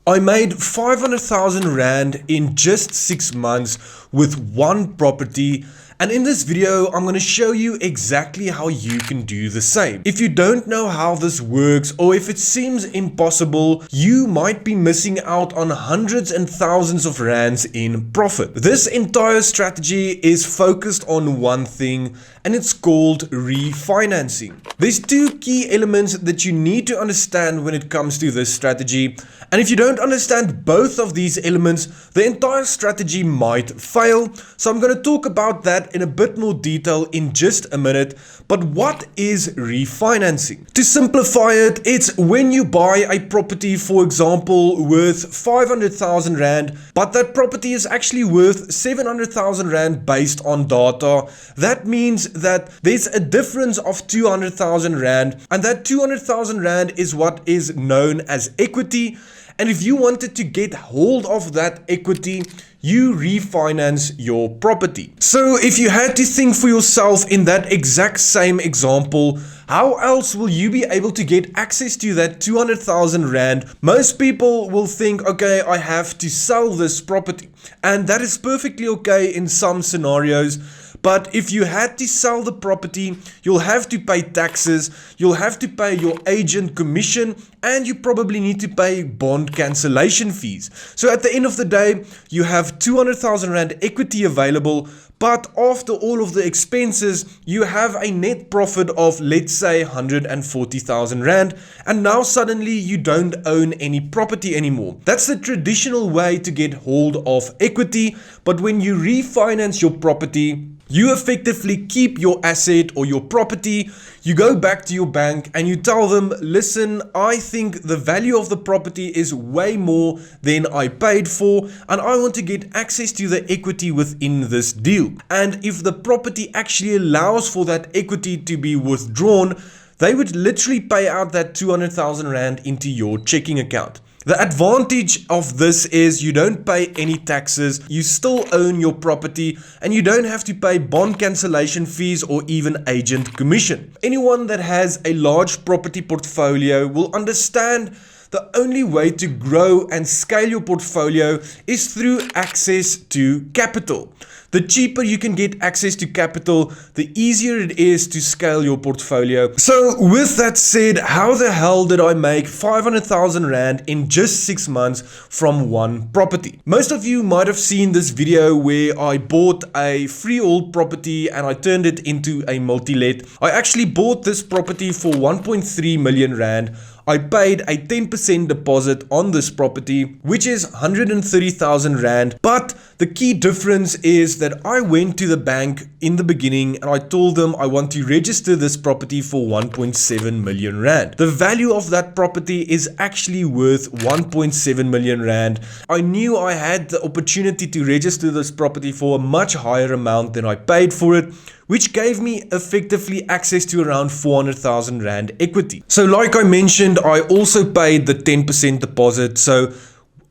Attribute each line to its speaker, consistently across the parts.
Speaker 1: I made 500,000 Rand in just 6 months with one property, and in this video I'm going to show you exactly how you can do the same. If you don't know how this works, or if it seems impossible, you might be missing out on hundreds and thousands of rands in profit. This entire strategy is focused on one thing, and it's called refinancing. There's two key elements that you need to understand when it comes to this strategy, and if you don't understand both of these elements, the entire strategy might fail. So I'm going to talk about that in a bit more detail in just a minute. But what is refinancing? To simplify it, it's when you buy a property, for example, worth 500,000 Rand, but that property is actually worth 700,000 Rand based on data. That means that there's a difference of 200,000 Rand, and that 200,000 Rand is what is known as equity. And if you wanted to get hold of that equity, you refinance your property. So if you had to think for yourself in that exact same example, how else will you be able to get access to that 200,000 Rand? Most people will think, okay, I have to sell this property. And that is perfectly okay in some scenarios. But if you had to sell the property, you'll have to pay taxes, you'll have to pay your agent commission, and you probably need to pay bond cancellation fees. So at the end of the day, you have 200,000 Rand equity available, but after all of the expenses, you have a net profit of, let's say, 140,000 Rand, and now suddenly you don't own any property anymore. That's the traditional way to get hold of equity, but when you refinance your property, you effectively keep your asset or your property. You go back to your bank and you tell them, listen, I think the value of the property is way more than I paid for, and I want to get access to the equity within this deal. And if the property actually allows for that equity to be withdrawn, they would literally pay out that 200,000 Rand into your checking account. The advantage of this is you don't pay any taxes, you still own your property, and you don't have to pay bond cancellation fees or even agent commission. Anyone that has a large property portfolio will understand the only way to grow and scale your portfolio is through access to capital. The cheaper you can get access to capital, the easier it is to scale your portfolio. So with that said, how the hell did I make 500,000 Rand in just 6 months from one property? Most of you might have seen this video where I bought a freehold property and I turned it into a multi-let. I actually bought this property for 1.3 million Rand. I paid a 10% deposit on this property, which is 130,000 Rand. But the key difference is that I went to the bank in the beginning and I told them I want to register this property for 1.7 million Rand. The value of that property is actually worth 1.7 million Rand. I knew I had the opportunity to register this property for a much higher amount than I paid for it, which gave me effectively access to around 400,000 Rand equity. So like I mentioned, I also paid the 10% deposit. So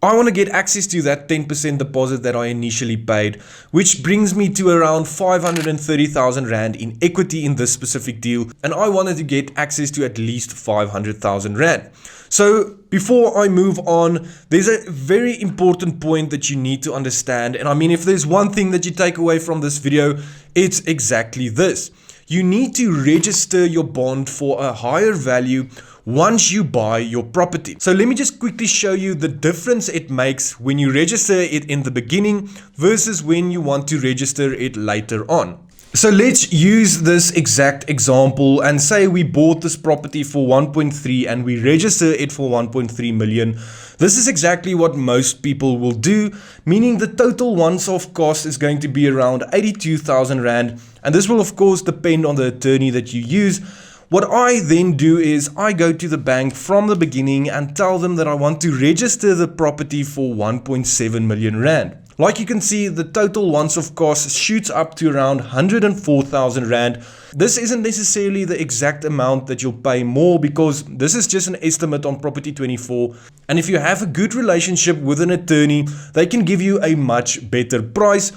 Speaker 1: I want to get access to that 10% deposit that I initially paid, which brings me to around 530,000 Rand in equity in this specific deal. And I wanted to get access to at least 500,000 Rand. So before I move on, there's a very important point that you need to understand. And I mean, if there's one thing that you take away from this video, it's exactly this. You need to register your bond for a higher value once you buy your property. So let me just quickly show you the difference it makes when you register it in the beginning versus when you want to register it later on. So let's use this exact example and say we bought this property for 1.3 and we register it for 1.3 million. This is exactly what most people will do, meaning the total once-off cost is going to be around 82,000 Rand, and this will of course depend on the attorney that you use. What I then do is I go to the bank from the beginning and tell them that I want to register the property for 1.7 million Rand. Like you can see, the total once-off cost shoots up to around 104,000 Rand. This isn't necessarily the exact amount that you'll pay more because this is just an estimate on Property 24. And if you have a good relationship with an attorney, they can give you a much better price.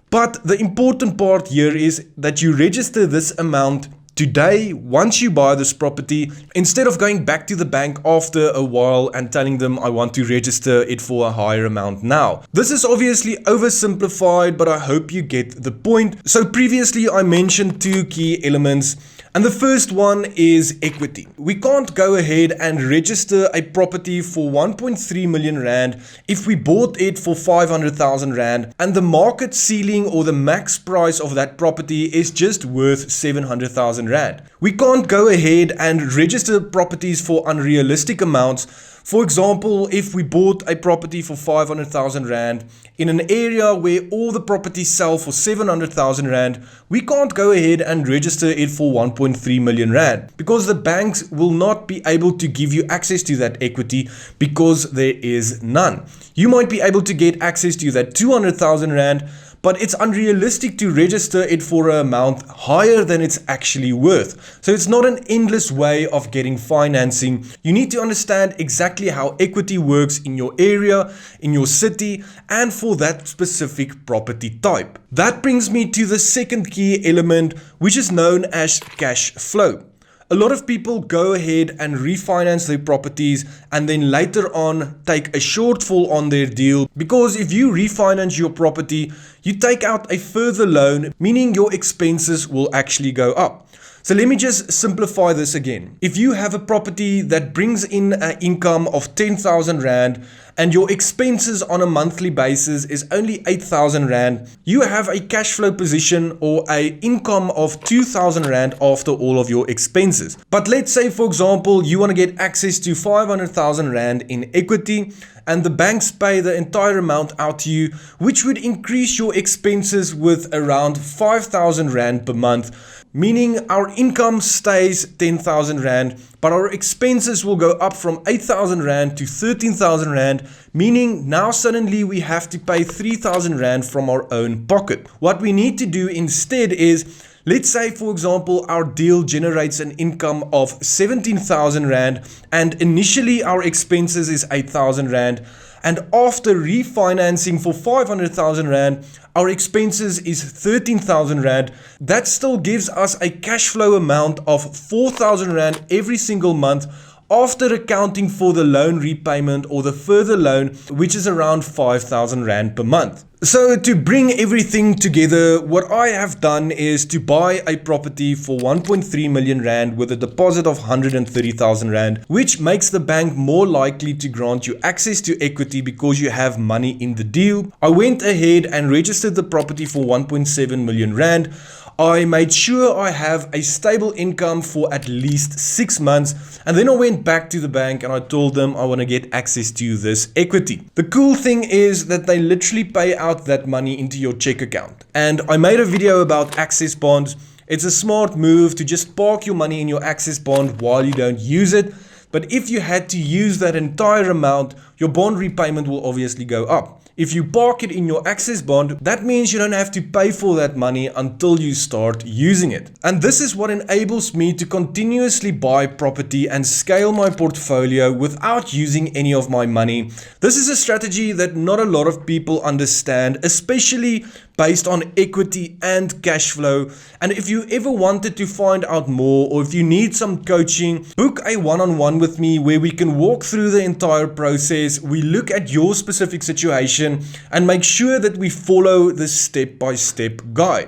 Speaker 1: But the important part here is that you register this amount Today, once you buy this property, instead of going back to the bank after a while and telling them I want to register it for a higher amount now. This is obviously oversimplified, but I hope you get the point. So previously I mentioned two key elements, and the first one is equity. We can't go ahead and register a property for 1.3 million rand if we bought it for 500,000 rand and the market ceiling or the max price of that property is just worth 700,000 rand. We can't go ahead and register properties for unrealistic amounts. For example, if we bought a property for 500,000 rand in an area where all the properties sell for 700,000 rand, we can't go ahead and register it for 1.3 million rand because the banks will not be able to give you access to that equity because there is none. You might be able to get access to that 200,000 rand, but it's unrealistic to register it for an amount higher than it's actually worth. So it's not an endless way of getting financing. You need to understand exactly how equity works in your area, in your city, and for that specific property type. That brings me to the second key element, which is known as cash flow. A lot of people go ahead and refinance their properties and then later on take a shortfall on their deal, because if you refinance your property, you take out a further loan, meaning your expenses will actually go up. So let me just simplify this again. If you have a property that brings in an income of 10,000 rand and your expenses on a monthly basis is only 8,000 rand, you have a cash flow position or an income of 2,000 rand after all of your expenses. But let's say, for example, you want to get access to 500,000 rand in equity and the banks pay the entire amount out to you, which would increase your expenses with around 5,000 rand per month. Meaning our income stays 10,000 rand, but our expenses will go up from 8,000 rand to 13,000 rand, meaning now suddenly we have to pay 3,000 rand from our own pocket. What we need to do instead is, let's say for example our deal generates an income of 17,000 rand and initially our expenses is 8,000 rand. And after refinancing for 500,000 rand, our expenses is 13,000 rand. That still gives us a cash flow amount of 4,000 rand every single month after accounting for the loan repayment or the further loan, which is around 5,000 rand per month. So to bring everything together, what I have done is to buy a property for 1.3 million rand with a deposit of 130,000 rand, which makes the bank more likely to grant you access to equity because you have money in the deal. I went ahead and registered the property for 1.7 million rand. I made sure I have a stable income for at least 6 months, and then I went back to the bank and I told them I want to get access to this equity. The cool thing is that they literally pay out that money into your check account. And I made a video about access bonds. It's a smart move to just park your money in your access bond while you don't use it. But if you had to use that entire amount, your bond repayment will obviously go up. If you park it in your access bond, that means you don't have to pay for that money until you start using it. And this is what enables me to continuously buy property and scale my portfolio without using any of my money. This is a strategy that not a lot of people understand, especially based on equity and cash flow. And if you ever wanted to find out more, or if you need some coaching, book a one-on-one with me where we can walk through the entire process. We look at your specific situation and make sure that we follow the step-by-step guide.